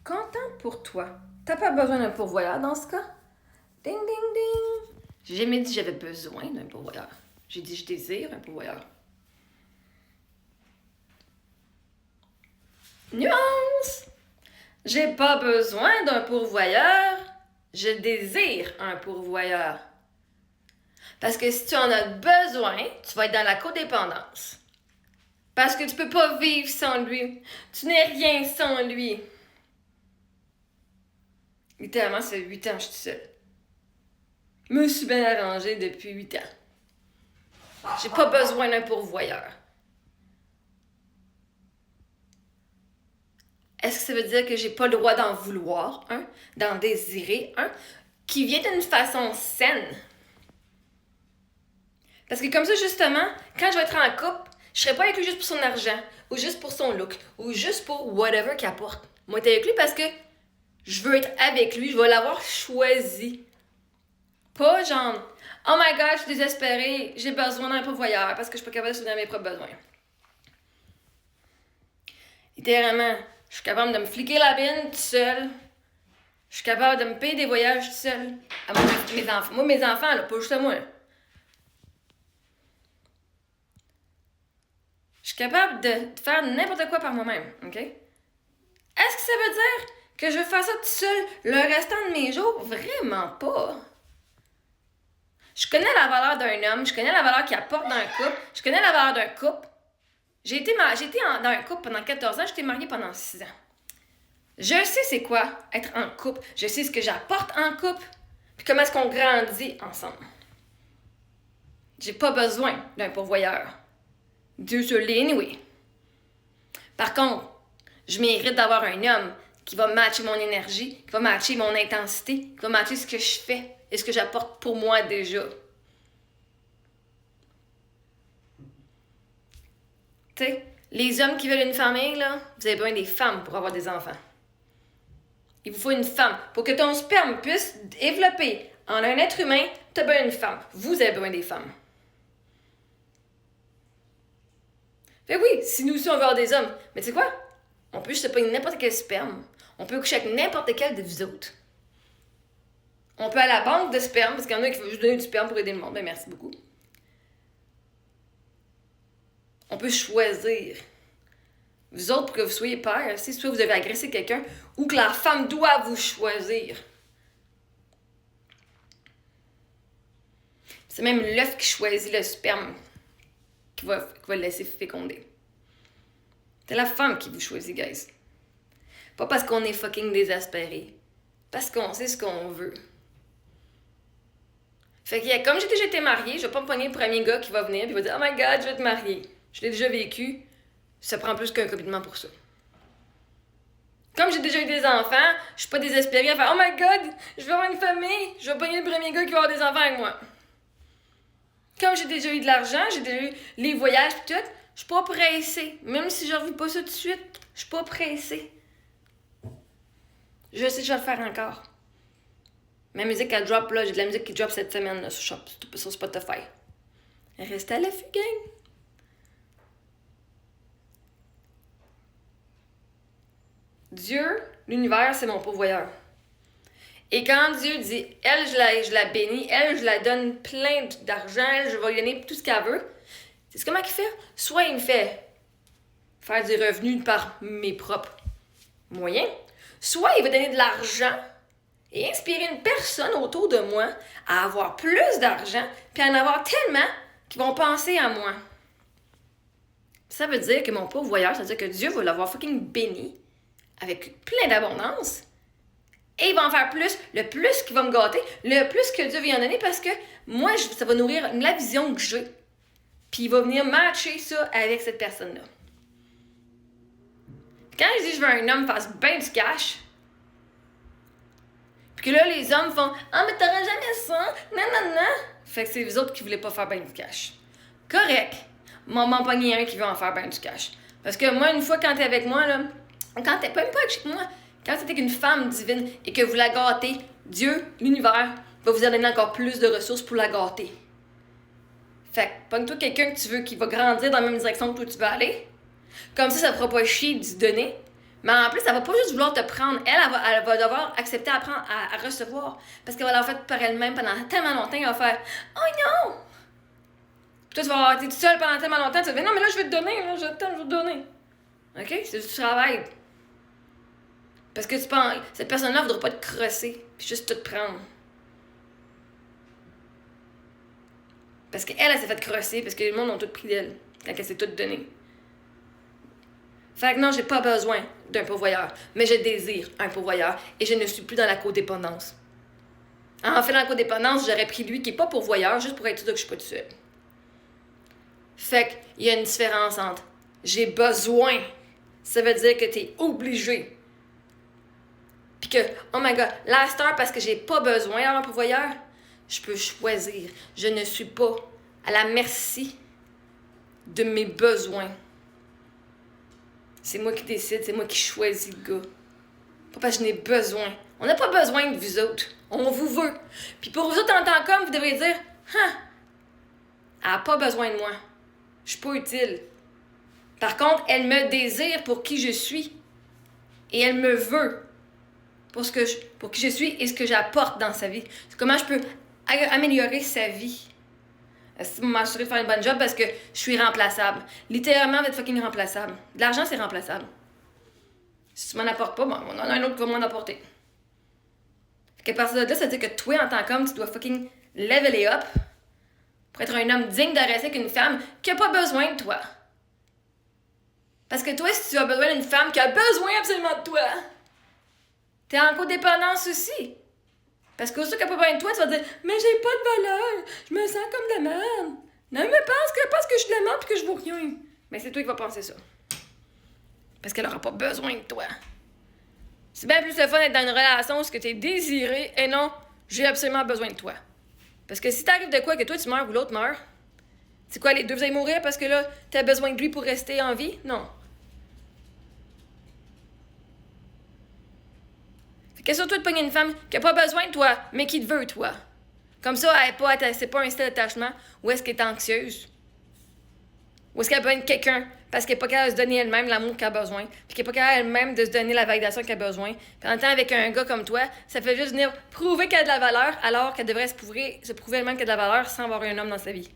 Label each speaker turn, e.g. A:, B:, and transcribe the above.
A: Content pour toi. T'as pas besoin d'un pourvoyeur dans ce cas? Ding, ding, ding. J'ai jamais dit que j'avais besoin d'un pourvoyeur. J'ai dit que je désire un pourvoyeur. Nuance! J'ai pas besoin d'un pourvoyeur. Je désire un pourvoyeur. Parce que si tu en as besoin, tu vas être dans la codépendance. Parce que tu peux pas vivre sans lui. Tu n'es rien sans lui. Littéralement, ça fait 8 ans que je suis seule. Je me suis bien arrangée depuis 8 ans. J'ai pas besoin d'un pourvoyeur. Est-ce que ça veut dire que j'ai pas le droit d'en vouloir un, d'en désirer un, qui vient d'une façon saine? Parce que comme ça, justement, quand je vais être en couple, je serai pas avec lui juste pour son argent, ou juste pour son look, ou juste pour whatever qu'il apporte. Moi, être avec lui parce que je veux être avec lui, je vais l'avoir choisi. Pas genre, oh my god, je suis désespérée, j'ai besoin d'un pourvoyeur parce que je suis pas capable de soutenir mes propres besoins. Littéralement, je suis capable de me fliquer la bine toute seule. Je suis capable de me payer des voyages toute seule. À mes enfants. Moi, mes enfants, là, pas juste à moi. Là. Je suis capable de faire n'importe quoi par moi-même, OK? Est-ce que ça veut dire que je veux faire ça toute seule le restant de mes jours? Vraiment pas. Je connais la valeur d'un homme, je connais la valeur qu'il apporte dans un couple, je connais la valeur d'un couple. J'ai été dans un couple pendant 14 ans, j'étais mariée pendant 6 ans. Je sais c'est quoi être en couple, je sais ce que j'apporte en couple, puis comment est-ce qu'on grandit ensemble. J'ai pas besoin d'un pourvoyeur. Dieu se l'est, anyway. Par contre, je mérite d'avoir un homme qui va matcher mon énergie, qui va matcher mon intensité, qui va matcher ce que je fais et ce que j'apporte pour moi déjà. Tu sais, les hommes qui veulent une famille, là, vous avez besoin des femmes pour avoir des enfants. Il vous faut une femme. Pour que ton sperme puisse développer en un être humain, tu as besoin d'une femme. Vous avez besoin des femmes. Fait oui, si nous aussi on veut avoir des hommes, mais tu sais quoi? On peut juste pas n'importe quel sperme. On peut coucher avec n'importe quel de vous autres. On peut aller à la banque de sperme, parce qu'il y en a qui veulent juste donner du sperme pour aider le monde. Ben merci beaucoup. On peut choisir. Vous autres, pour que vous soyez père, c'est soit vous avez agressé quelqu'un ou que la femme doit vous choisir. C'est même l'œuf qui choisit le sperme qui va le laisser féconder. C'est la femme qui vous choisit, guys. Pas parce qu'on est fucking désespéré. Parce qu'on sait ce qu'on veut. Fait que comme j'ai déjà été mariée, je vais pas me pogner le premier gars qui va venir et va dire « Oh my God, je vais te marier. » Je l'ai déjà vécu. Ça prend plus qu'un commitment pour ça. Comme j'ai déjà eu des enfants, je suis pas désespérée à faire « Oh my God, je veux avoir une famille. Je vais pogner le premier gars qui va avoir des enfants avec moi. » Comme j'ai déjà eu de l'argent, j'ai déjà eu les voyages et tout, je suis pas pressée. Même si je revis pas ça tout de suite, je suis pas pressée. Je sais que je vais le faire encore. Ma musique, elle drop là. J'ai de la musique qui drop cette semaine là, sur Spotify. Restez à l'affût, gang. Dieu, l'univers, c'est mon pourvoyeur. Et quand Dieu dit, elle, je la bénis, elle, je la donne plein d'argent, elle, je vais lui donner tout ce qu'elle veut, c'est comment il fait? Soit il me fait faire du revenu par mes propres moyens, soit il va donner de l'argent et inspirer une personne autour de moi à avoir plus d'argent, puis à en avoir tellement qu'ils vont penser à moi. Ça veut dire que mon pourvoyeur, ça veut dire que Dieu va l'avoir fucking béni avec plein d'abondance. Et il va en faire plus, le plus qu'il va me gâter, le plus que Dieu va en donner parce que moi, ça va nourrir la vision que j'ai. Puis il va venir matcher ça avec cette personne-là. Quand je dis que je veux un homme qui fasse bien du cash, puis que là, les hommes font « Ah, mais t'auras jamais ça, non. » Fait que c'est vous autres qui voulez pas faire bien du cash. Correct. M'en pogner un qui veut en faire bien du cash. Parce que moi, une fois, quand t'es avec moi, là, quand t'es même pas avec moi, quand t'es avec une femme divine et que vous la gâtez, Dieu, l'univers, va vous en donner encore plus de ressources pour la gâter. Fait que, pogne-toi quelqu'un que tu veux qui va grandir dans la même direction que toi tu veux aller. Comme ça ne fera pas chier d'y donner. Mais en plus, elle va pas juste vouloir te prendre. Elle va devoir accepter à prendre, à recevoir. Parce qu'elle va l'avoir fait par elle-même pendant tellement longtemps, elle va faire « Oh non! » Puis toi, tu vas avoir été toute seule pendant tellement longtemps, tu vas dire « Non, mais là, je vais te donner, là, je vais te donner. » OK? C'est du travail. Parce que tu penses, cette personne-là ne voudra pas te crosser, puis juste tout te prendre. Parce qu'elle, elle s'est fait crosser, parce que le monde a tout pris d'elle, quand elle s'est tout donnée. Fait que non, j'ai pas besoin d'un pourvoyeur, mais je désire un pourvoyeur et je ne suis plus dans la codépendance. En fait, dans la codépendance, j'aurais pris lui qui est pas pourvoyeur juste pour être sûr que je suis pas toute seule. Fait qu'il y a une différence entre j'ai besoin, ça veut dire que t'es obligé. Puis que, oh my god, la star, parce que j'ai pas besoin d'avoir un pourvoyeur, je peux choisir. Je ne suis pas à la merci de mes besoins. C'est moi qui décide, c'est moi qui choisis le gars. Pas parce que je n'ai besoin. On n'a pas besoin de vous autres. On vous veut. Puis pour vous autres en tant qu'homme, vous devriez dire elle n'a pas besoin de moi. Je suis pas utile. Par contre, elle me désire pour qui je suis. Et elle me veut pour qui je suis et ce que j'apporte dans sa vie. Comment je peux améliorer sa vie. M'assurer de faire une bonne job parce que je suis remplaçable. Littéralement, vous êtes fucking remplaçable. De l'argent, c'est remplaçable. Si tu m'en apportes pas, bon, on en a un autre qui va m'en apporter. Fait qu'à partir de là, ça veut dire que toi, en tant qu'homme, tu dois fucking leveler up pour être un homme digne de rester avec une femme qui a pas besoin de toi. Parce que toi, si tu as besoin d'une femme qui a besoin absolument de toi, t'es en codépendance aussi. Parce que ceux qui n'ont pas besoin de toi, tu vas dire « Mais j'ai pas de valeur, je me sens comme de la merde. » Non, mais pense que je suis de la merde et que je vaux rien. Mais c'est toi qui vas penser ça. Parce qu'elle n'aura pas besoin de toi. C'est bien plus le fun d'être dans une relation où tu es désiré et non « J'ai absolument besoin de toi. » Parce que si t'arrive de quoi que toi tu meurs ou l'autre meurt, c'est quoi, les deux vous allez mourir parce que là, t'as besoin de lui pour rester en vie? Non. Qu'est-ce que toi de pogner une femme qui n'a pas besoin de toi, mais qui te veut, toi? Comme ça, c'est pas un style d'attachement. Ou est-ce qu'elle est anxieuse? Ou est-ce qu'elle a besoin de quelqu'un parce qu'elle n'est pas capable de se donner elle-même l'amour qu'elle a besoin, puis qu'elle n'est pas capable elle-même de se donner la validation qu'elle a besoin. Puis en même temps, avec un gars comme toi, ça fait juste venir prouver qu'elle a de la valeur alors qu'elle devrait se prouver elle-même qu'elle a de la valeur sans avoir un homme dans sa vie.